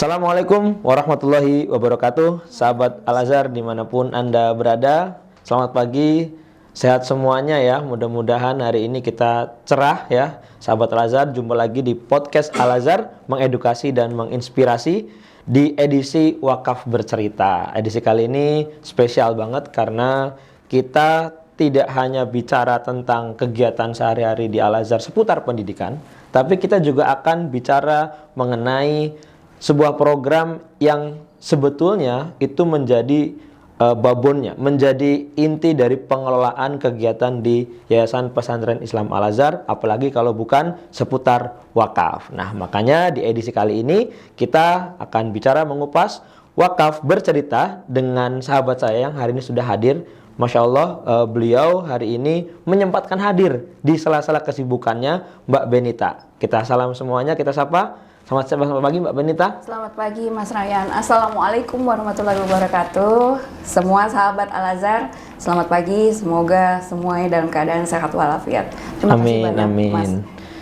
Assalamualaikum warahmatullahi wabarakatuh. Sahabat Al-Azhar dimanapun Anda berada, selamat pagi, sehat semuanya ya. Mudah-mudahan hari ini kita cerah ya. Sahabat Al-Azhar, jumpa lagi di podcast Al-Azhar, mengedukasi dan menginspirasi di edisi Wakaf Bercerita. Edisi kali ini spesial banget karena kita tidak hanya bicara tentang kegiatan sehari-hari di Al-Azhar seputar pendidikan, tapi kita juga akan bicara mengenai sebuah program yang sebetulnya itu menjadi babonnya, menjadi inti dari pengelolaan kegiatan di Yayasan Pesantren Islam Al-Azhar, apalagi kalau bukan seputar wakaf. Nah, makanya di edisi kali ini kita akan bicara mengupas Wakaf Bercerita dengan sahabat saya yang hari ini sudah hadir. Masya Allah, beliau hari ini menyempatkan hadir di sela-sela kesibukannya, Mbak Benita. Kita salam semuanya, kita sapa. Selamat pagi Mbak Benita. Selamat pagi Mas Ryan. Assalamualaikum warahmatullahi wabarakatuh. Semua sahabat Al-Azhar, selamat pagi. Semoga semuanya dalam keadaan sehat walafiat. Terima kasih banyak Mas.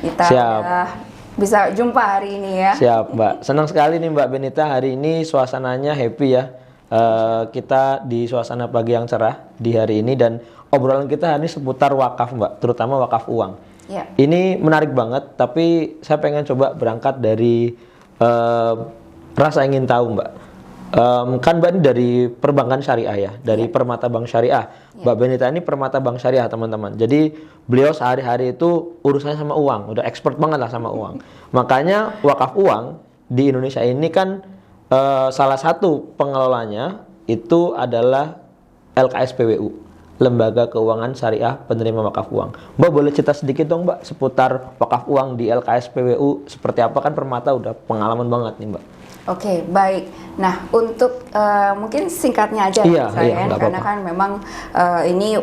Kita bisa jumpa hari ini ya. Siap Mbak. Senang sekali nih Mbak Benita, hari ini suasananya happy ya. Kita di suasana pagi yang cerah di hari ini, dan obrolan kita hari ini seputar wakaf Mbak, terutama wakaf uang. Ya. Ini menarik banget, tapi saya pengen coba berangkat dari rasa ingin tahu Mbak. Kan Mbak ini dari perbankan syariah ya, dari Permata Bank Syariah. Ya. Mbak Benita ini Permata Bank Syariah teman-teman. Jadi beliau sehari-hari itu urusannya sama uang, udah expert banget lah sama uang. Makanya wakaf uang di Indonesia ini kan salah satu pengelolanya itu adalah LKSPWU. Lembaga Keuangan Syariah Penerima Wakaf Uang. Mbak boleh cerita sedikit dong Mbak seputar wakaf uang di LKSPWU seperti apa, kan Permata udah pengalaman banget nih Mbak. Oke, baik. Nah, untuk mungkin singkatnya aja saya, karena kan memang ini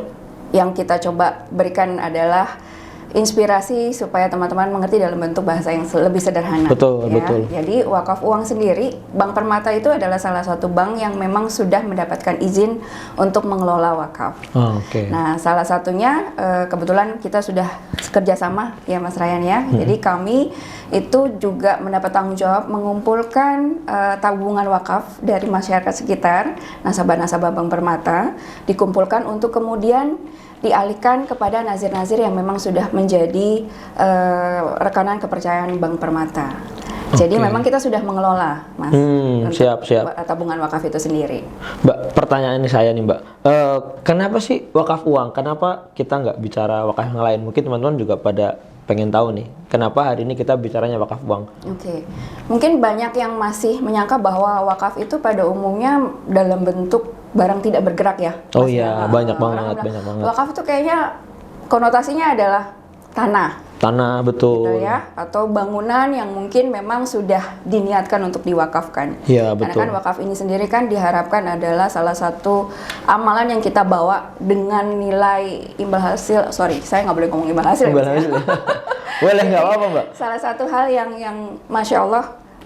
yang kita coba berikan adalah inspirasi supaya teman-teman mengerti dalam bentuk bahasa yang lebih sederhana. Betul, ya. betul. Jadi wakaf uang sendiri, Bank Permata itu adalah salah satu bank yang memang sudah mendapatkan izin untuk mengelola wakaf. Oke. Nah, salah satunya kebetulan kita sudah kerjasama ya Mas Ryan ya. Jadi kami itu juga mendapat tanggung jawab mengumpulkan tabungan wakaf dari masyarakat sekitar, nasabah-nasabah Bank Permata, dikumpulkan untuk kemudian dialihkan kepada nazir-nazir yang memang sudah menjadi rekanan kepercayaan Bank Permata. Jadi memang kita sudah mengelola, Mas, siap. tabungan wakaf itu sendiri. Mbak, pertanyaan ini saya nih Mbak, kenapa sih wakaf uang? Kenapa kita nggak bicara wakaf yang lain? Mungkin teman-teman juga pada pengen tahu nih, kenapa hari ini kita bicaranya wakaf uang? Oke. Mungkin banyak yang masih menyangka bahwa wakaf itu pada umumnya dalam bentuk barang tidak bergerak ya. Oh iya, banyak banget. Wakaf itu kayaknya konotasinya adalah tanah, betul. gitu ya, atau bangunan yang mungkin memang sudah diniatkan untuk diwakafkan. Iya, betul. betul. Karena kan wakaf ini sendiri kan diharapkan adalah salah satu amalan yang kita bawa dengan nilai imbal hasil. Sorry, saya nggak boleh ngomong imbal hasil. Imbal hasil. Boleh, nggak apa-apa Mbak. Salah satu hal yang Masya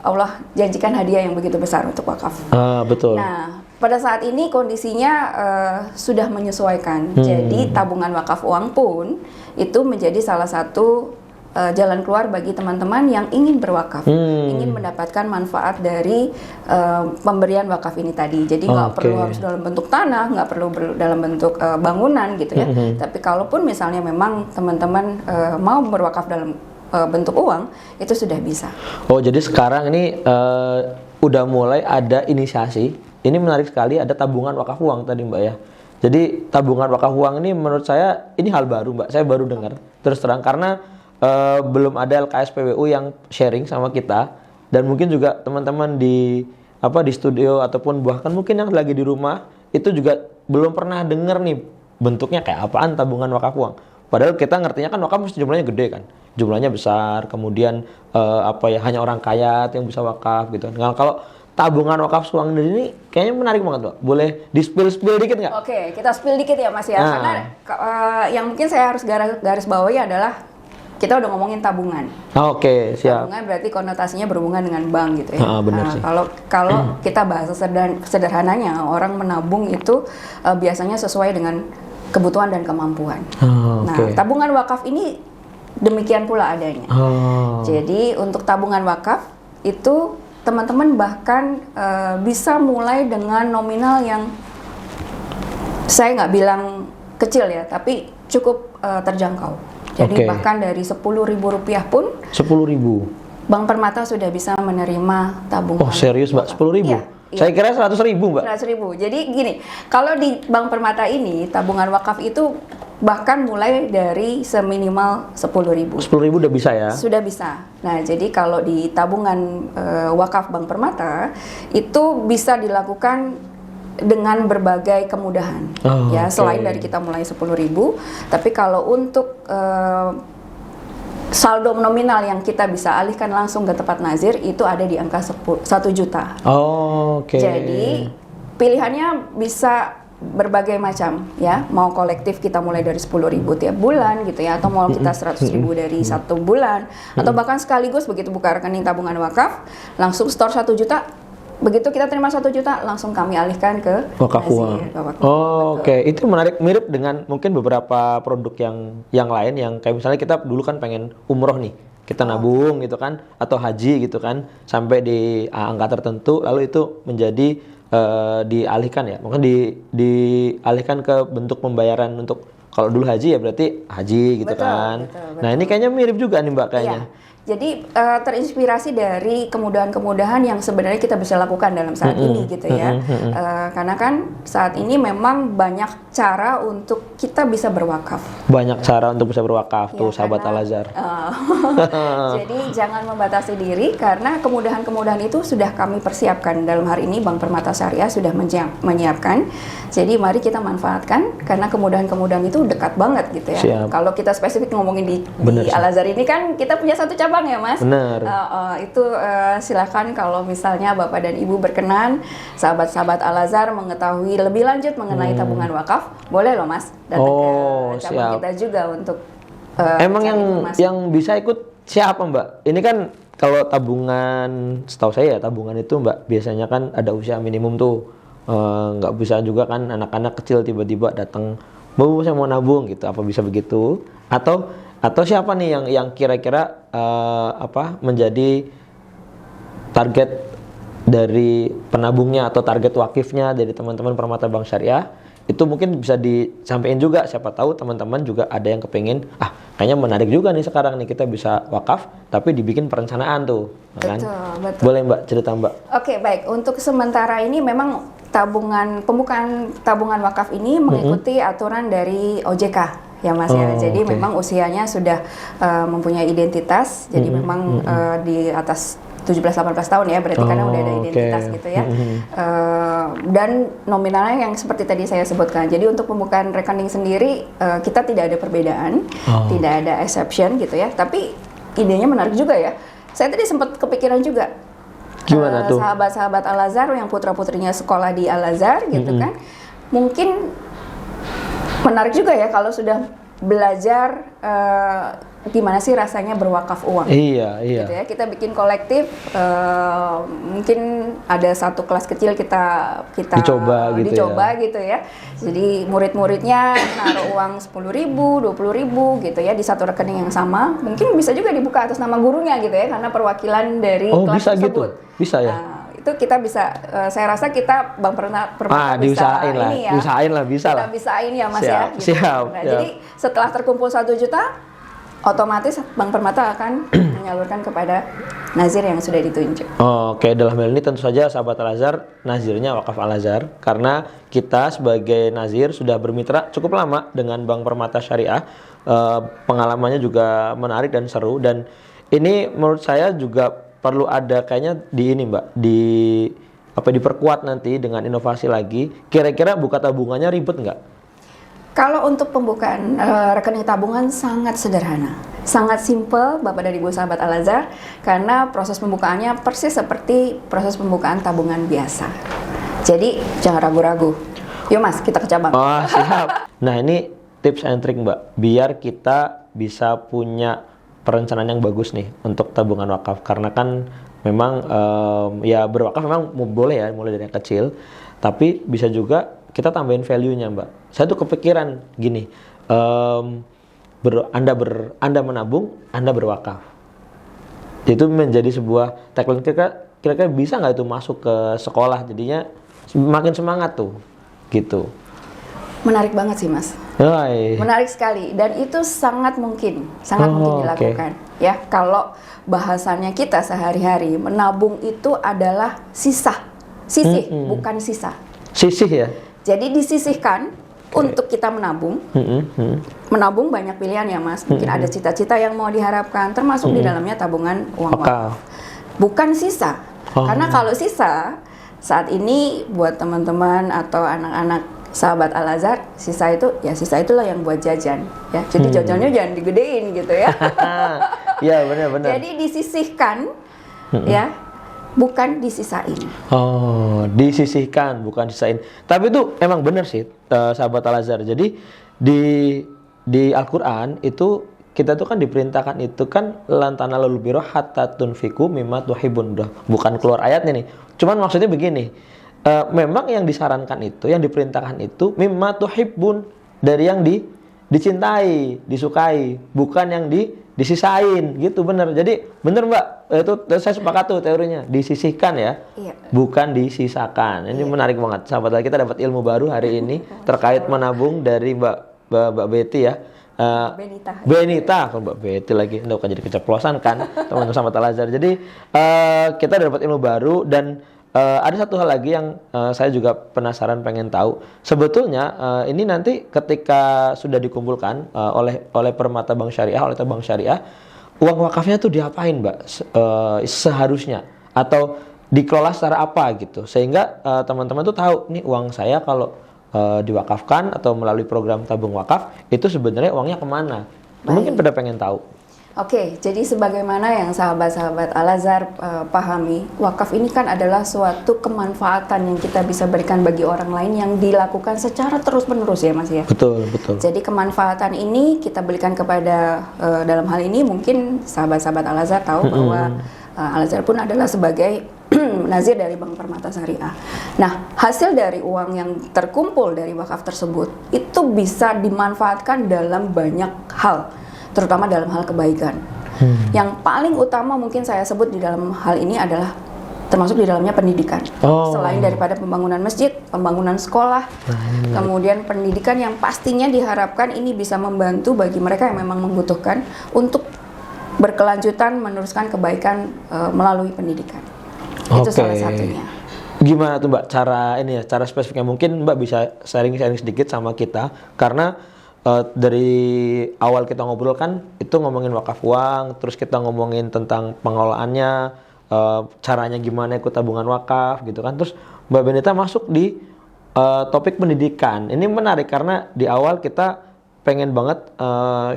Allah janjikan hadiah yang begitu besar untuk wakaf. Betul. Nah, pada saat ini kondisinya sudah menyesuaikan. Jadi tabungan wakaf uang pun itu menjadi salah satu jalan keluar bagi teman-teman yang ingin berwakaf, ingin mendapatkan manfaat dari pemberian wakaf ini tadi. Jadi nggak perlu harus dalam bentuk tanah, nggak perlu dalam bentuk bangunan gitu ya. Tapi kalaupun misalnya memang teman-teman mau berwakaf dalam bentuk uang, itu sudah bisa. Oh, jadi sekarang ini udah mulai ada inisiasi. Ini menarik sekali, ada tabungan wakaf uang tadi Mbak ya. Jadi tabungan wakaf uang ini menurut saya ini hal baru Mbak. Saya baru dengar terus terang karena belum ada LKSPWU yang sharing sama kita, dan mungkin juga teman-teman di studio ataupun bahkan mungkin yang lagi di rumah itu juga belum pernah dengar nih bentuknya kayak apaan tabungan wakaf uang. Padahal kita ngertinya kan wakaf mesti jumlahnya gede kan, jumlahnya besar, kemudian hanya orang kaya yang bisa wakaf gitu. Nah, kalau tabungan wakaf uang ini kayaknya menarik banget Mbak. Boleh di-spill dikit nggak? Oke, kita spill dikit ya Mas ya. Karena yang mungkin saya harus garis bawahi adalah kita udah ngomongin tabungan. Oke, siap. Tabungan berarti konotasinya berhubungan dengan bank gitu ya. Benar sih. Kalau kita bahasa sederhananya, orang menabung itu biasanya sesuai dengan kebutuhan dan kemampuan. Nah, tabungan wakaf ini demikian pula adanya. Jadi untuk tabungan wakaf itu teman-teman bahkan bisa mulai dengan nominal yang saya nggak bilang kecil ya, tapi cukup terjangkau. Jadi bahkan dari Rp10.000 pun 10.000. Bank Permata sudah bisa menerima tabungan. Oh serius Mbak, 10.000? Iya, iya. Saya kira 100.000 Mbak. 100.000. Jadi gini, kalau di Bank Permata ini tabungan wakaf itu bahkan mulai dari seminimal 10.000. 10.000 udah bisa ya? Sudah bisa. Nah, jadi kalau di tabungan wakaf Bank Permata itu bisa dilakukan dengan berbagai kemudahan. Ya, selain dari kita mulai 10.000, tapi kalau untuk saldo nominal yang kita bisa alihkan langsung ke tempat nazir itu ada di angka 1 juta. Jadi pilihannya bisa berbagai macam ya, mau kolektif kita mulai dari 10.000 tiap bulan gitu ya, atau mau kita 100.000 dari 1 bulan, atau bahkan sekaligus begitu buka rekening tabungan wakaf langsung store 1 juta. Begitu kita terima 1 juta, langsung kami alihkan ke wakaf uang. Itu menarik, mirip dengan mungkin beberapa produk yang lain yang kayak misalnya kita dulu kan pengen umroh nih, kita nabung gitu kan, atau haji gitu kan, sampai di angka tertentu, lalu itu menjadi dialihkan ya, mungkin dialihkan ke bentuk pembayaran untuk kalau dulu haji ya berarti haji gitu kan. Betul. Nah ini kayaknya mirip juga nih Mbak kayaknya. Iya. Jadi terinspirasi dari kemudahan-kemudahan yang sebenarnya kita bisa lakukan dalam saat ini gitu ya. Karena kan saat ini memang banyak cara untuk kita bisa berwakaf. Banyak cara untuk bisa berwakaf tuh sahabat Al-Azhar. Jadi jangan membatasi diri karena kemudahan-kemudahan itu sudah kami persiapkan. Dalam hari ini Bank Permata Syariah sudah menyiapkan. Jadi mari kita manfaatkan karena kemudahan-kemudahan itu dekat banget gitu ya. Siap. Kalau kita spesifik ngomongin di Al-Azhar ini kan kita punya satu cabang ya Mas. Benar. Itu silakan kalau misalnya Bapak dan Ibu berkenan, sahabat-sahabat Al-Azhar mengetahui lebih lanjut mengenai tabungan wakaf, boleh loh Mas datang ke cabang kita juga untuk emang yang bisa ikut siapa Mbak? Ini kan kalau tabungan, setahu saya ya tabungan itu Mbak biasanya kan ada usia minimum tuh. Nggak bisa juga kan anak-anak kecil tiba-tiba datang, "Bu, saya mau nabung," gitu. Apa bisa begitu? Atau siapa nih yang kira-kira menjadi target dari penabungnya atau target wakifnya dari teman-teman Permata Bank Syariah? Itu mungkin bisa disampaikan juga, siapa tahu teman-teman juga ada yang kepingin, kayaknya menarik juga nih sekarang nih kita bisa wakaf tapi dibikin perencanaan tuh. Betul. Boleh Mbak cerita Mbak? Oke, baik. Untuk sementara ini memang pembukaan tabungan wakaf ini mengikuti aturan dari OJK ya Mas ya. Jadi memang usianya sudah mempunyai identitas. Jadi memang di atas 17-18 tahun ya, berarti karena udah ada identitas gitu ya. Dan nominalnya yang seperti tadi saya sebutkan. Jadi untuk pembukaan rekening sendiri kita tidak ada perbedaan, tidak ada exception gitu ya. Tapi idenya menarik juga ya. Saya tadi sempat kepikiran juga. Gimana tuh? Sahabat-sahabat Al-Azhar yang putra-putrinya sekolah di Al-Azhar gitu kan. Mungkin menarik juga ya kalau sudah belajar gimana sih rasanya berwakaf uang. Iya. Gitu ya. Kita bikin kolektif, mungkin ada satu kelas kecil kita dicoba gitu ya. Jadi murid-muridnya naruh uang 10.000, 20.000 gitu ya di satu rekening yang sama. Mungkin bisa juga dibuka atas nama gurunya gitu ya, karena perwakilan dari kelas bisa tersebut. Gitu? Bisa ya? Itu kita bisa, saya rasa kita Bank Permata bisa ini ya. Usahain lah, bisa lah. Kita bisain ya Mas siap, ya. Gitu. Siap. Jadi setelah terkumpul 1 juta, otomatis Bank Permata akan menyalurkan kepada nazir yang sudah ditunjuk. Oke, dalam hal ini tentu saja sahabat Al-Azhar, nazirnya wakaf Al-Azhar, karena kita sebagai nazir sudah bermitra cukup lama dengan Bank Permata Syariah. Pengalamannya juga menarik dan seru, dan ini menurut saya juga perlu ada kayaknya di ini Mbak, diperkuat nanti dengan inovasi lagi. Kira-kira buka tabungannya ribet nggak? Kalau untuk pembukaan rekening tabungan sangat sederhana, sangat simple Bapak dan Ibu sahabat Al-Azhar, karena proses pembukaannya persis seperti proses pembukaan tabungan biasa. Jadi jangan ragu-ragu. Yuk Mas, kita ke cabang. Siap. Nah ini tips and trick Mbak, biar kita bisa punya perencanaan yang bagus nih untuk tabungan wakaf. Karena kan memang ya berwakaf memang boleh ya, mulai dari yang kecil, tapi bisa juga kita tambahin value-nya Mbak. Saya tuh kepikiran gini, Anda menabung, Anda berwakaf. Itu menjadi sebuah tagline kita, kira-kira bisa nggak itu masuk ke sekolah, jadinya makin semangat tuh, gitu. Menarik banget sih Mas. Hai. Menarik sekali, dan itu sangat mungkin dilakukan. Ya, kalau bahasannya kita sehari-hari, menabung itu adalah sisih, bukan sisa. Sisih ya. Jadi disisihkan untuk kita menabung. Menabung banyak pilihan ya Mas. Mungkin ada cita-cita yang mau diharapkan, termasuk di dalamnya tabungan uang wakaf. Bukan sisa. Karena kalau sisa, saat ini buat teman-teman atau anak-anak sahabat Al-Azhar, sisa itulah yang buat jajan ya. Jadi jajannya jangan digedein gitu ya. Iya, benar-benar. Jadi disisihkan ya, bukan disisain. Oh, disisihkan bukan sisain. Tapi itu emang benar sih, sahabat Al-Azhar. Jadi di Al-Qur'an itu kita tuh kan diperintahkan itu kan lan tanalul birra hatta tunfiqu mimma tuhibbun. Bukan keluar ayatnya nih. Cuman maksudnya begini. Memang yang disarankan itu, yang diperintahkan itu mimma tuhibbun, dari yang dicintai, disukai, bukan yang disisain gitu, bener. Jadi bener Mbak, itu saya sepakat tuh teorinya, disisihkan ya, bukan disisakan. Ini menarik banget, sahabat, kita dapat ilmu baru hari ini terkait menabung dari Mbak Betty ya. Benita, kalau Mbak Betty lagi, bukan jadi keceplosan kan teman-teman sahabat Al-Azhar. Jadi kita dapat ilmu baru, dan ada satu hal lagi yang saya juga penasaran, pengen tahu. Sebetulnya ini nanti ketika sudah dikumpulkan oleh Permata Bank Syariah, oleh Bank Syariah, uang wakafnya tuh diapain Mbak seharusnya? Atau dikelola secara apa gitu? Sehingga teman-teman tuh tahu, nih uang saya kalau diwakafkan atau melalui program tabung wakaf, itu sebenarnya uangnya kemana? Mungkin pada pengen tahu. Oke, jadi sebagaimana yang sahabat-sahabat Al-Azhar pahami, wakaf ini kan adalah suatu kemanfaatan yang kita bisa berikan bagi orang lain yang dilakukan secara terus-menerus ya Mas ya. Betul. Jadi kemanfaatan ini kita berikan kepada, dalam hal ini mungkin sahabat-sahabat Al-Azhar tahu bahwa Al-Azhar pun adalah sebagai nazir dari Bank Permata Syariah. Nah, hasil dari uang yang terkumpul dari wakaf tersebut itu bisa dimanfaatkan dalam banyak hal, terutama dalam hal kebaikan. Yang paling utama mungkin saya sebut di dalam hal ini adalah termasuk di dalamnya pendidikan. Selain daripada pembangunan masjid, pembangunan sekolah, kemudian pendidikan yang pastinya diharapkan ini bisa membantu bagi mereka yang memang membutuhkan untuk berkelanjutan meneruskan kebaikan melalui pendidikan. Itu salah satunya. Gimana tuh Mbak cara spesifiknya? Mungkin Mbak bisa sharing-sharing sedikit sama kita, karena dari awal kita ngobrol kan itu ngomongin wakaf uang, terus kita ngomongin tentang pengelolaannya, caranya gimana ikut tabungan wakaf gitu kan. Terus Mbak Benita masuk di topik pendidikan. Ini menarik karena di awal kita pengen banget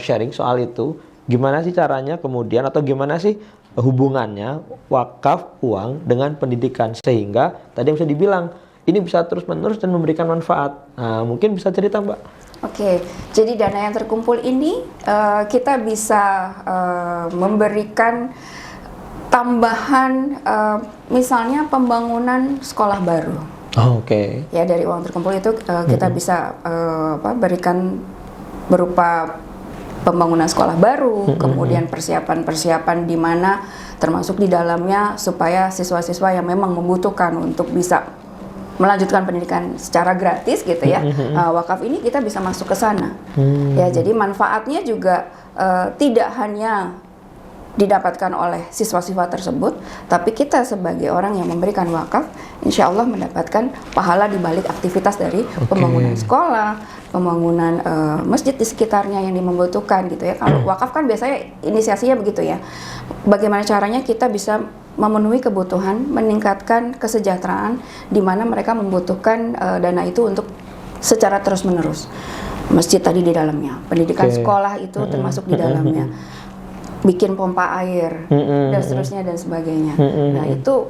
sharing soal itu. Gimana sih caranya kemudian, atau gimana sih hubungannya wakaf uang dengan pendidikan, sehingga tadi yang bisa dibilang ini bisa terus menerus dan memberikan manfaat. Nah, mungkin bisa cerita Mbak. Oke, jadi dana yang terkumpul ini kita bisa memberikan tambahan, misalnya pembangunan sekolah baru. Ya, dari uang terkumpul itu kita bisa berikan berupa pembangunan sekolah baru, kemudian persiapan-persiapan di mana termasuk di dalamnya supaya siswa-siswa yang memang membutuhkan untuk bisa melanjutkan pendidikan secara gratis gitu ya. Wakaf ini kita bisa masuk ke sana. Ya, jadi manfaatnya juga tidak hanya didapatkan oleh siswa-siswa tersebut, tapi kita sebagai orang yang memberikan wakaf, insya Allah mendapatkan pahala di balik aktivitas dari pembangunan sekolah, pembangunan masjid di sekitarnya yang membutuhkan gitu ya. Kalau wakaf kan biasanya inisiasinya begitu ya. Bagaimana caranya kita bisa memenuhi kebutuhan, meningkatkan kesejahteraan di mana mereka membutuhkan dana itu untuk secara terus-menerus. Masjid tadi di dalamnya, pendidikan sekolah itu termasuk di dalamnya. Bikin pompa air dan seterusnya dan sebagainya. Nah, itu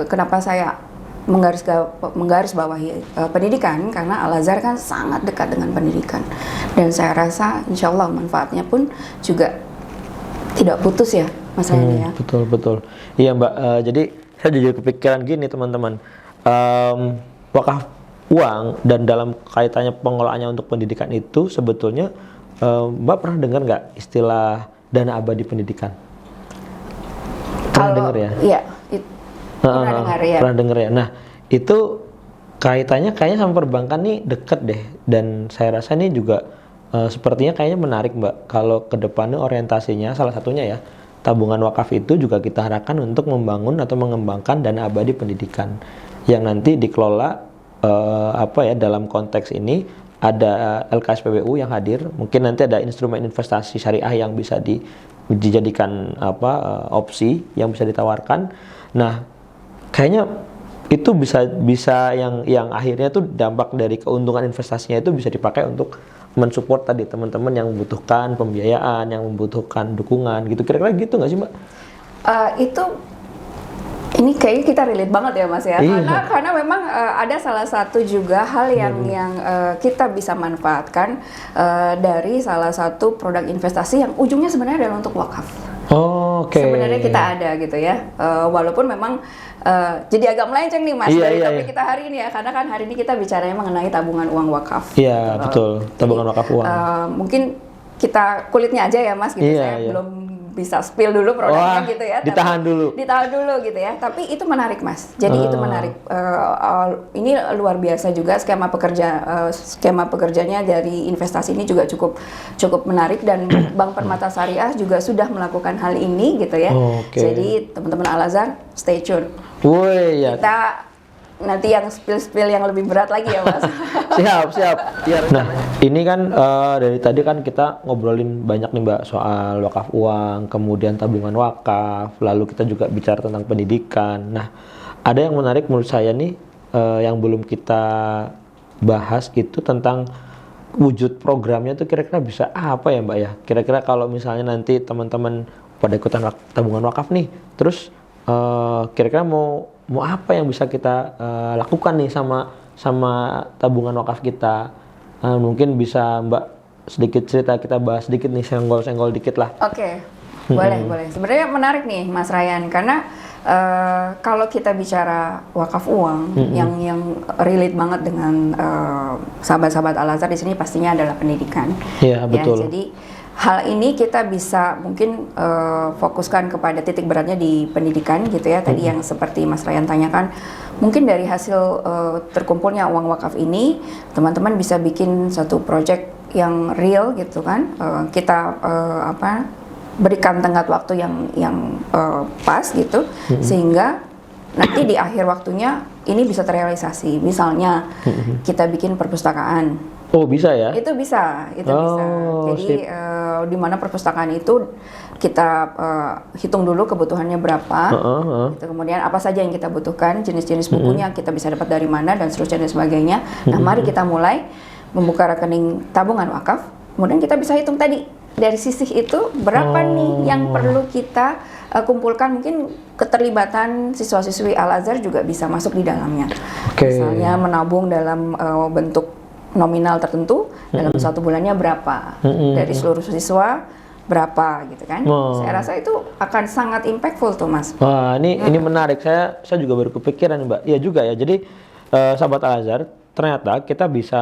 kenapa saya menggarisbawahi pendidikan, karena Al-Azhar kan sangat dekat dengan pendidikan, dan saya rasa insya Allah manfaatnya pun juga tidak putus ya Mas Rani ya. Betul. Iya Mbak, jadi saya juga kepikiran gini teman-teman, wakaf uang dan dalam kaitannya pengelolaannya untuk pendidikan itu sebetulnya Mbak pernah dengar nggak istilah dana abadi pendidikan? Pernah dengar ya? Iya, Pernah dengar ya? Pernah denger ya. Nah, itu kaitannya kayaknya sama perbankan nih deket deh. Dan saya rasa ini juga sepertinya kayaknya menarik Mbak. Kalau ke depannya orientasinya salah satunya ya, tabungan wakaf itu juga kita harapkan untuk membangun atau mengembangkan dana abadi pendidikan yang nanti dikelola dalam konteks ini ada LKSPBU yang hadir, mungkin nanti ada instrumen investasi syariah yang bisa dijadikan opsi yang bisa ditawarkan. Nah, kayaknya itu bisa yang akhirnya tuh dampak dari keuntungan investasinya itu bisa dipakai untuk mensupport tadi teman-teman yang membutuhkan pembiayaan, yang membutuhkan dukungan gitu. Kira-kira gitu nggak sih Mbak? Ini kayaknya kita relate banget ya Mas ya. Iya. Karena memang ada salah satu juga hal yang kita bisa manfaatkan dari salah satu produk investasi yang ujungnya sebenarnya adalah untuk wakaf. Oke. Sebenarnya kita ada gitu ya. Walaupun memang jadi agak melenceng nih Mas dari topik kita hari ini ya, karena kan hari ini kita bicaranya mengenai tabungan uang wakaf. Iya, betul. Tabungan wakaf uang. Mungkin kita kulitnya aja ya Mas gitu. Saya belum bisa spill dulu produknya gitu ya. Ditahan dulu gitu ya. Tapi itu menarik Mas. Jadi itu menarik. Ini luar biasa juga skema pekerjanya dari investasi ini juga cukup menarik, dan Bank Permata Syariah juga sudah melakukan hal ini gitu ya. Jadi teman-teman Al-Azhar stay tune. Ya. Kita nanti yang spill yang lebih berat lagi ya Mas. siap. Ya, nah, ini kan dari tadi kan kita ngobrolin banyak nih Mbak soal wakaf uang, kemudian tabungan wakaf, lalu kita juga bicara tentang pendidikan. Nah, ada yang menarik menurut saya nih yang belum kita bahas itu tentang wujud programnya tuh kira-kira bisa apa ya Mbak ya? Kira-kira kalau misalnya nanti teman-teman pada ikutan tabungan wakaf nih, terus kira-kira mau apa yang bisa kita lakukan nih sama tabungan wakaf kita? Mungkin bisa Mbak sedikit cerita, kita bahas sedikit nih, senggol-senggol dikit lah. Oke. Boleh. Sebenarnya menarik nih Mas Ryan, karena kalau kita bicara wakaf uang yang relate banget dengan sahabat-sahabat Al-Azhar di sini pastinya adalah pendidikan. Iya, betul. Ya, jadi hal ini kita bisa mungkin fokuskan kepada titik beratnya di pendidikan gitu ya. Tadi yang seperti Mas Ryan tanyakan, mungkin dari hasil terkumpulnya uang wakaf ini, teman-teman bisa bikin satu project yang real gitu kan. Kita berikan tenggat waktu yang pas gitu, sehingga nanti di akhir waktunya ini bisa terrealisasi. Misalnya kita bikin perpustakaan. Oh, bisa ya? Itu bisa. Jadi di mana perpustakaan itu kita hitung dulu kebutuhannya berapa, gitu. Kemudian apa saja yang kita butuhkan, jenis-jenis bukunya kita bisa dapat dari mana, dan seterusnya dan sebagainya. Nah, mari kita mulai membuka rekening tabungan wakaf. Kemudian kita bisa hitung tadi dari sisih itu berapa nih yang perlu kita kumpulkan. Mungkin keterlibatan siswa-siswi Al-Azhar juga bisa masuk di dalamnya. Misalnya menabung dalam bentuk nominal tertentu dalam satu bulannya berapa, dari seluruh siswa berapa gitu kan. Saya rasa itu akan sangat impactful tuh Mas. Wah, ini menarik. Saya juga baru kepikiran Mbak. Iya juga ya. Jadi sahabat Al-Azhar, ternyata kita bisa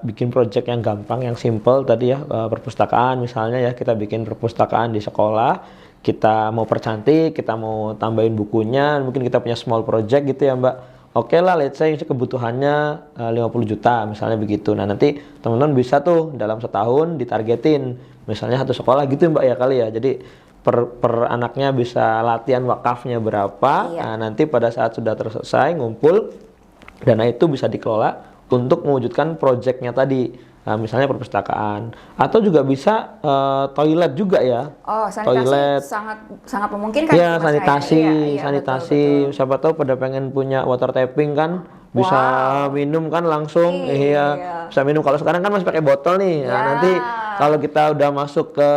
bikin project yang gampang, yang simple tadi ya, perpustakaan misalnya ya, kita bikin perpustakaan di sekolah, kita mau percantik, kita mau tambahin bukunya, mungkin kita punya small project gitu ya Mbak. Oke lah, let's say kebutuhannya 50 juta misalnya begitu. Nah, nanti teman-teman bisa tuh dalam setahun ditargetin misalnya satu sekolah gitu Mbak ya kali ya. Jadi per anaknya bisa latihan wakafnya berapa. Nah, nanti pada saat sudah selesai ngumpul, dana itu bisa dikelola untuk mewujudkan projectnya tadi. Nah, misalnya perpustakaan, atau juga bisa toilet juga ya. Sanitasi toilet sangat memungkinkan. Ya, sanitasi. Betul. Siapa tahu pada pengen punya water tapping kan, bisa minum kan langsung. Iya, bisa minum. Kalau sekarang kan masih pakai botol nih. Nah, nanti kalau kita udah masuk ke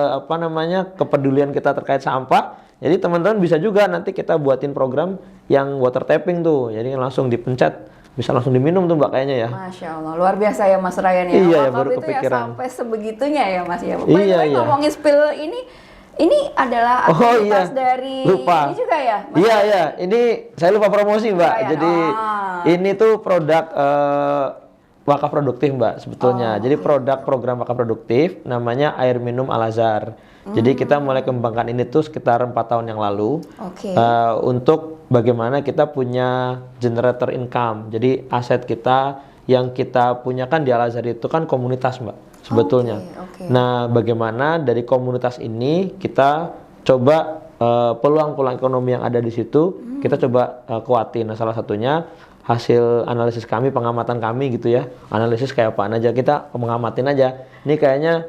kepedulian kita terkait sampah, jadi teman-teman bisa juga nanti kita buatin program yang water tapping tuh. Jadi langsung dipencet, bisa langsung diminum tuh Mbak kayaknya ya. Masya Allah, luar biasa ya Mas Ryan ya. Iya, wakaf baru itu kepikiran. ya sampai sebegitunya ya Mas ya. Ngomongin spill ini adalah aktivitas dari ini juga ya Mas? Iya, ini saya lupa promosi Mbak. Jadi ini tuh produk wakaf produktif Mbak sebetulnya. Jadi produk program wakaf produktif namanya Air Minum Al-Azhar. Jadi kita mulai kembangkan ini tuh sekitar 4 tahun yang lalu. Untuk bagaimana kita punya generator income. Jadi aset kita yang kita punya kan di Al-Azhar itu kan komunitas, Mbak, sebetulnya. Oke. Nah, bagaimana dari komunitas ini kita coba peluang-peluang ekonomi yang ada di situ kita coba kuatin. Nah, salah satunya hasil analisis kami, pengamatan kami gitu ya. Analisis kayak apaan aja, kita mengamatin aja. Ini kayaknya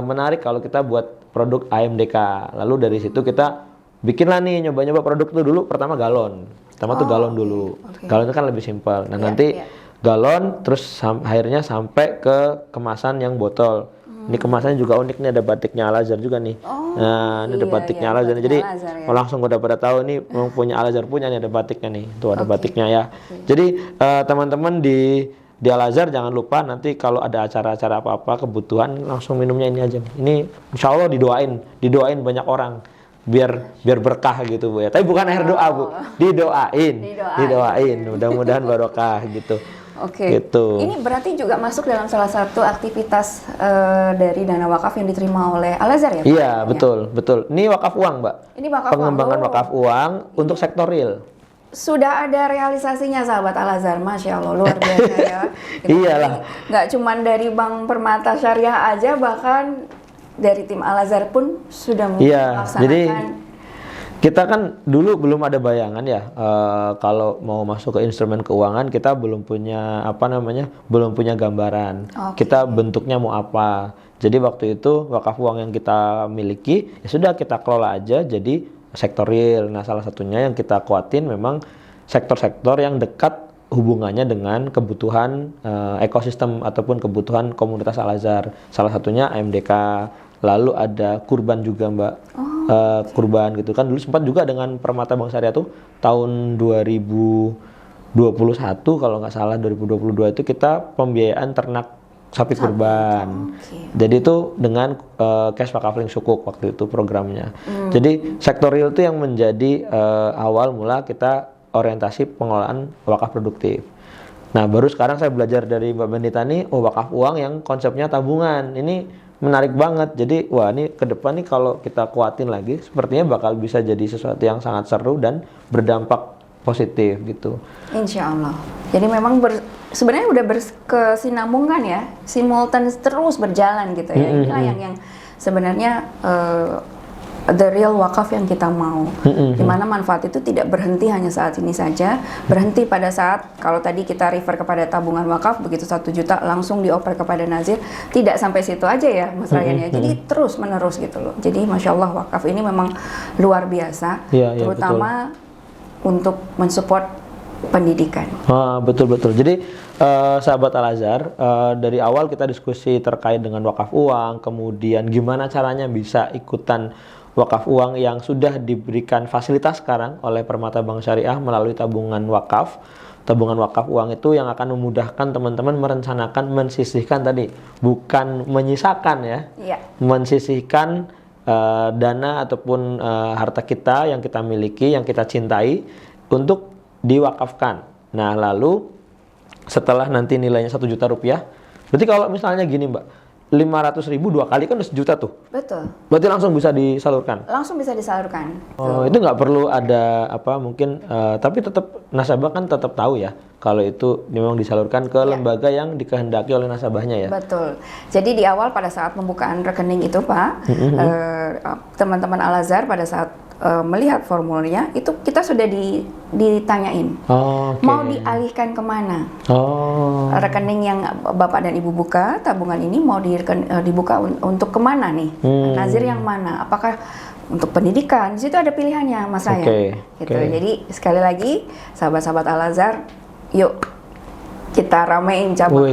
menarik kalau kita buat produk AMDK. Lalu dari situ kita bikinlah nih, nyoba-nyoba produk tuh dulu. Pertama galon. Pertama tuh galon dulu. Galon itu kan lebih simpel. Nah, nanti galon, terus akhirnya sampai ke kemasan yang botol. Ini kemasannya juga unik nih, ada batiknya Al-Azhar juga nih. Nah, ini ada batiknya Al-Azhar. Jadi langsung udah pada tahu nih punya Al-Azhar punya nih, ada batiknya nih. Tuh ada batiknya ya. Jadi teman-teman di Al-Azhar jangan lupa nanti kalau ada acara-acara apa-apa kebutuhan langsung minumnya ini aja. Ini insya Allah didoain banyak orang biar berkah gitu Bu ya. Tapi bukan air doa Bu, didoain. Mudah-mudahan barokah gitu. Oke. Gitu. Ini berarti juga masuk dalam salah satu aktivitas dari dana wakaf yang diterima oleh Al-Azhar ya Pak? Iya, betul. Ini wakaf uang, Mbak. Ini wakaf pengembangan uang. wakaf uang untuk sektor real. Sudah ada realisasinya sahabat Al-Azhar, Masya Allah, luar biasa ya. Iyalah. Nggak cuma dari Bank Permata Syariah aja, bahkan dari tim Al-Azhar pun sudah melaksanakan. Jadi kita kan dulu belum ada bayangan ya, kalau mau masuk ke instrumen keuangan kita belum punya belum punya gambaran. Kita bentuknya mau apa. Jadi waktu itu wakaf uang yang kita miliki ya sudah kita kelola aja jadi sektor real. Nah, salah satunya yang kita kuatin memang sektor-sektor yang dekat hubungannya dengan kebutuhan ekosistem ataupun kebutuhan komunitas Al-Azhar. Salah satunya AMDK. Lalu ada kurban juga Mbak, kurban gitu kan. Dulu sempat juga dengan Permata Bank Syariah tuh tahun 2021 kalau nggak salah, 2022 itu kita pembiayaan ternak sapi kurban. Jadi itu dengan cash wakafling sukuk waktu itu programnya. Jadi sektor real itu yang menjadi awal mula kita orientasi pengelolaan wakaf produktif. Nah, baru sekarang saya belajar dari Mbak Benita nih, wakaf uang yang konsepnya tabungan. Ini menarik banget. Jadi, wah ini ke depan nih kalau kita kuatin lagi, sepertinya bakal bisa jadi sesuatu yang sangat seru dan berdampak positif gitu. Insya Allah. Jadi memang sebenarnya udah berkesinambungan ya, simultan terus berjalan gitu ya. Inilah yang sebenarnya the real wakaf yang kita mau, dimana manfaat itu tidak berhenti hanya saat ini saja, berhenti pada saat kalau tadi kita refer kepada tabungan wakaf, begitu 1 juta langsung dioper kepada nazir, tidak sampai situ aja ya Mas Ryan ya, jadi terus menerus gitu loh. Jadi Masya Allah wakaf ini memang luar biasa, terutama untuk mensupport pendidikan. Betul. Jadi sahabat Al-Azhar, dari awal kita diskusi terkait dengan wakaf uang, kemudian gimana caranya bisa ikutan wakaf uang yang sudah diberikan fasilitas sekarang oleh Permata Bank Syariah melalui tabungan wakaf. Tabungan wakaf uang itu yang akan memudahkan teman-teman merencanakan, mensisihkan tadi, bukan menyisakan ya, mensisihkan dana ataupun harta kita yang kita miliki, yang kita cintai untuk diwakafkan. Nah, lalu setelah nanti nilainya 1 juta rupiah, berarti kalau misalnya gini Mbak, 500.000 2 kali kan udah 1 juta tuh. Betul. Berarti langsung bisa disalurkan? Langsung bisa disalurkan. Itu nggak perlu ada mungkin, tapi tetap nasabah kan tetap tahu ya kalau itu memang disalurkan ke lembaga yang dikehendaki oleh nasabahnya ya. Betul. Jadi di awal pada saat pembukaan rekening itu Pak, teman-teman Al-Azhar pada saat melihat formulirnya itu kita sudah ditanyain mau dialihkan kemana, rekening yang Bapak dan Ibu buka tabungan ini mau dibuka untuk kemana nih, nazir yang mana, apakah untuk pendidikan. Di situ ada pilihannya Mas Ryan. Gitu. Jadi sekali lagi sahabat-sahabat Al-Azhar, yuk kita ramein cabang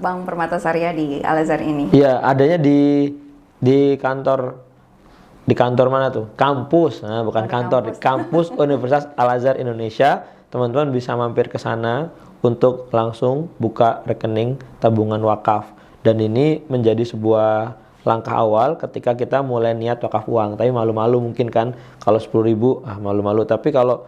Bank Permata Syariah di Al-Azhar ini. Iya, adanya di kantor mana tuh? Kampus, bukan kantor, di kampus Universitas Al-Azhar Indonesia. Teman-teman bisa mampir ke sana untuk langsung buka rekening tabungan wakaf. Dan ini menjadi sebuah langkah awal ketika kita mulai niat wakaf uang. Tapi malu-malu mungkin kan, kalau 10.000 malu-malu. Tapi kalau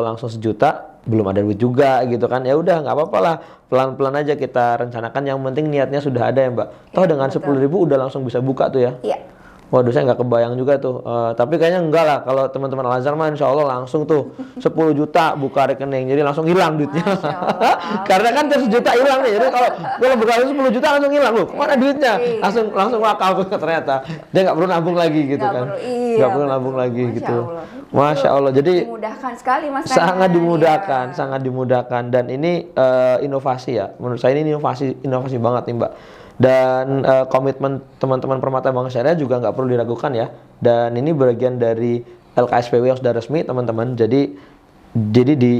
langsung 1 juta belum ada duit juga gitu kan. Ya udah nggak apa-apa lah, pelan-pelan aja kita rencanakan. Yang penting niatnya sudah ada ya Mbak. Toh dengan 10.000 udah langsung bisa buka tuh ya. Iya. Waduh, saya nggak kebayang juga tuh. Tapi kayaknya enggak lah. Kalau teman-teman Al-Azhar mah insya Allah langsung tuh 10 juta buka rekening. Jadi langsung hilang duitnya. Masya Allah. Karena kan 100 juta hilang nih. Jadi kalau buka 10 juta langsung hilang loh. Kemana duitnya? Langsung wakaf ternyata. Dia nggak perlu nabung lagi gitu kan. Nggak perlu nabung lagi gitu. Masya Allah. Jadi dimudahkan sekali Mas Ryan. Sangat dimudahkan. Dan ini inovasi ya. Menurut saya ini inovasi banget nih Mbak. Dan komitmen teman-teman Permata Bank Syariah juga nggak perlu diragukan ya. Dan ini bagian dari LKSPW yang sudah resmi teman-teman. Jadi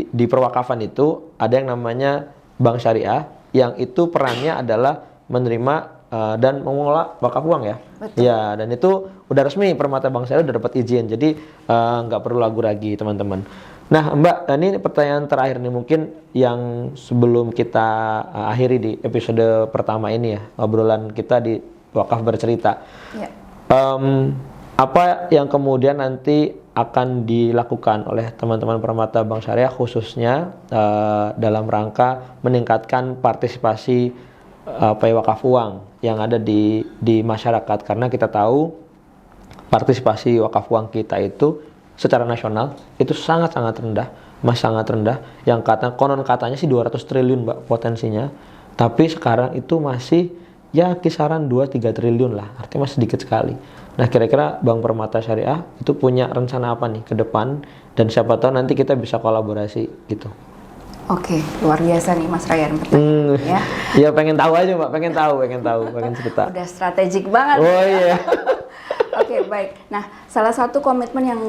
di perwakafan itu ada yang namanya Bank Syariah, yang itu perannya adalah menerima dan mengelola wakaf uang ya. Betul. Ya, dan itu udah resmi, Permata Bank Syariah udah dapat izin. Jadi nggak perlu ragu lagi teman-teman. Nah Mbak, ini pertanyaan terakhir nih mungkin yang sebelum kita akhiri di episode pertama ini ya, obrolan kita di Wakaf Bercerita. Ya. Apa yang kemudian nanti akan dilakukan oleh teman-teman Permata Bank Syariah khususnya dalam rangka meningkatkan partisipasi wakaf uang yang ada di masyarakat, karena kita tahu partisipasi wakaf uang kita itu secara nasional itu sangat-sangat rendah, sangat rendah. Yang konon katanya sih 200 triliun Mbak potensinya, tapi sekarang itu masih ya kisaran 2-3 triliun lah, artinya masih sedikit sekali. Nah kira-kira Bank Permata Syariah itu punya rencana apa nih ke depan, dan siapa tahu nanti kita bisa kolaborasi gitu. Oke, luar biasa nih Mas Ryan pertanyaan ya. Ya pengen tahu aja Mbak, pengen cerita. Udah strategik banget. Oh iya. Oke, baik. Nah, salah satu komitmen yang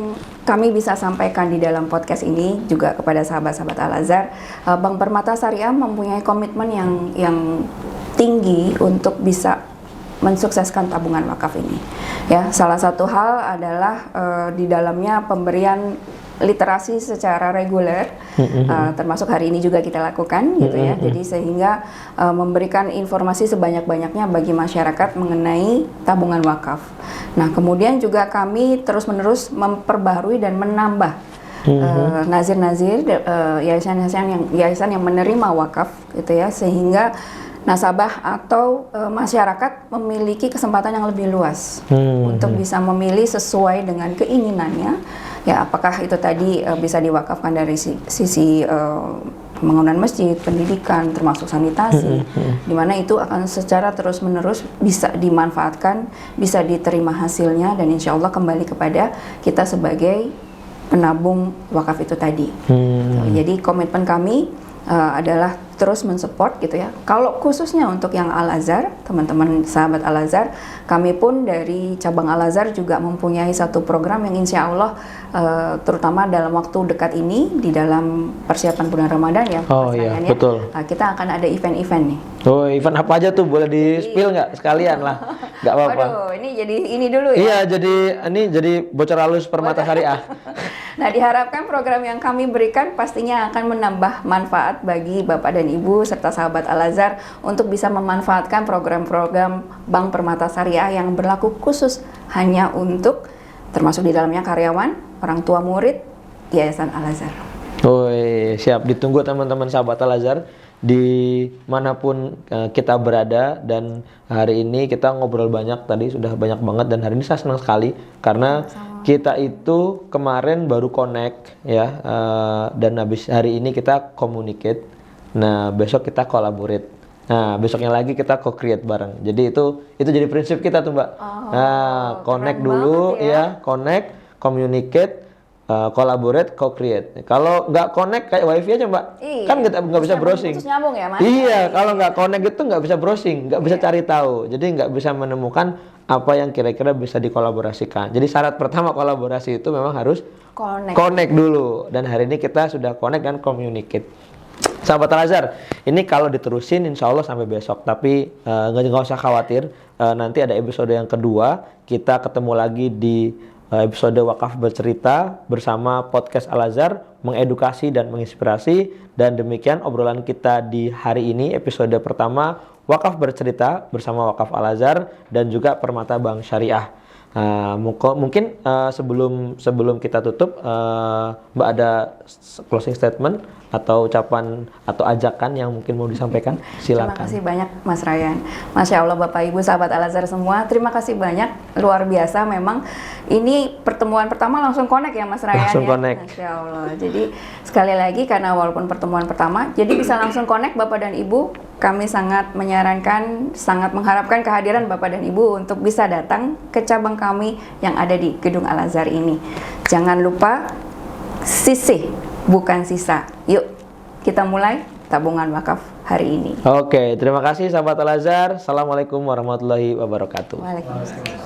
kami bisa sampaikan di dalam podcast ini juga kepada sahabat-sahabat Al-Azhar, Bank Permata Syariah mempunyai komitmen yang tinggi untuk bisa mensukseskan tabungan wakaf ini. Ya, salah satu hal adalah di dalamnya pemberian literasi secara reguler, termasuk hari ini juga kita lakukan gitu ya. Jadi sehingga memberikan informasi sebanyak-banyaknya bagi masyarakat mengenai tabungan wakaf. Nah kemudian juga kami terus-menerus memperbarui dan menambah nazir-nazir, yayasan yang menerima wakaf gitu ya, sehingga nasabah atau masyarakat memiliki kesempatan yang lebih luas untuk bisa memilih sesuai dengan keinginannya. Ya, apakah itu tadi bisa diwakafkan dari sisi pembangunan masjid, pendidikan, termasuk sanitasi, di mana itu akan secara terus-menerus bisa dimanfaatkan, bisa diterima hasilnya, dan insya Allah kembali kepada kita sebagai penabung wakaf itu tadi. Jadi komitmen kami adalah terus mensupport gitu ya. Kalau khususnya untuk yang Al-Azhar, teman-teman sahabat Al-Azhar, kami pun dari cabang Al-Azhar juga mempunyai satu program yang insya Allah terutama dalam waktu dekat ini di dalam persiapan bulan Ramadan ya. Oh iya, betul. Kita akan ada event-event nih. Oh, event apa aja tuh? Boleh di-spill nggak sekalian lah? Nggak apa-apa. Waduh, ini dulu ya. Iya, jadi bocor halus Permata Syariah. Nah, diharapkan program yang kami berikan pastinya akan menambah manfaat bagi Bapak dan Ibu serta sahabat Al-Azhar untuk bisa memanfaatkan program-program Bank Permata Syariah yang berlaku khusus hanya untuk, termasuk di dalamnya karyawan, orang tua murid, Yayasan Al-Azhar. Woi, siap, ditunggu teman-teman sahabat Al-Azhar dimanapun kita berada. Dan hari ini kita ngobrol banyak, tadi sudah banyak banget, dan hari ini saya senang sekali karena kita itu kemarin baru connect ya, dan habis hari ini kita communicate. Nah besok kita collaborate. Nah besoknya lagi kita co-create bareng. Jadi itu jadi prinsip kita tuh Mbak. Nah connect dulu ya, connect, communicate, collaborate, co-create. Kalau nggak connect kayak wifi aja Mbak, kan kita nggak bisa browsing. Nyambung ya, Mas? Iya, kalau nggak connect itu nggak bisa browsing, nggak bisa cari tahu. Jadi nggak bisa menemukan apa yang kira-kira bisa dikolaborasikan. Jadi syarat pertama kolaborasi itu memang harus connect dulu. Dan hari ini kita sudah connect dan communicate. Sahabat Al-Azhar, ini kalau diterusin insya Allah sampai besok. Tapi nggak usah khawatir, nanti ada episode yang kedua. Kita ketemu lagi di episode Wakaf Bercerita bersama podcast Al-Azhar, mengedukasi dan menginspirasi. Dan demikian obrolan kita di hari ini, episode pertama Wakaf Bercerita bersama Wakaf Al-Azhar dan juga Permata Bank Syariah. Mungkin sebelum kita tutup, Mbak ada closing statement atau ucapan atau ajakan yang mungkin mau disampaikan? Silakan. Terima kasih banyak Mas Ryan. Masya Allah Bapak Ibu sahabat Al-Azhar semua, terima kasih banyak, luar biasa memang. Ini pertemuan pertama langsung connect ya Mas Ryan. Langsung ya? connect. Masya Allah. Jadi sekali lagi karena walaupun pertemuan pertama, jadi bisa langsung connect Bapak dan Ibu. Kami sangat menyarankan, sangat mengharapkan kehadiran Bapak dan Ibu untuk bisa datang ke cabang kami yang ada di Gedung Al-Azhar ini. Jangan lupa sisih, bukan sisa. Yuk, kita mulai tabungan wakaf hari ini. Oke, terima kasih sahabat Al-Azhar. Assalamualaikum warahmatullahi wabarakatuh. Waalaikumsalam.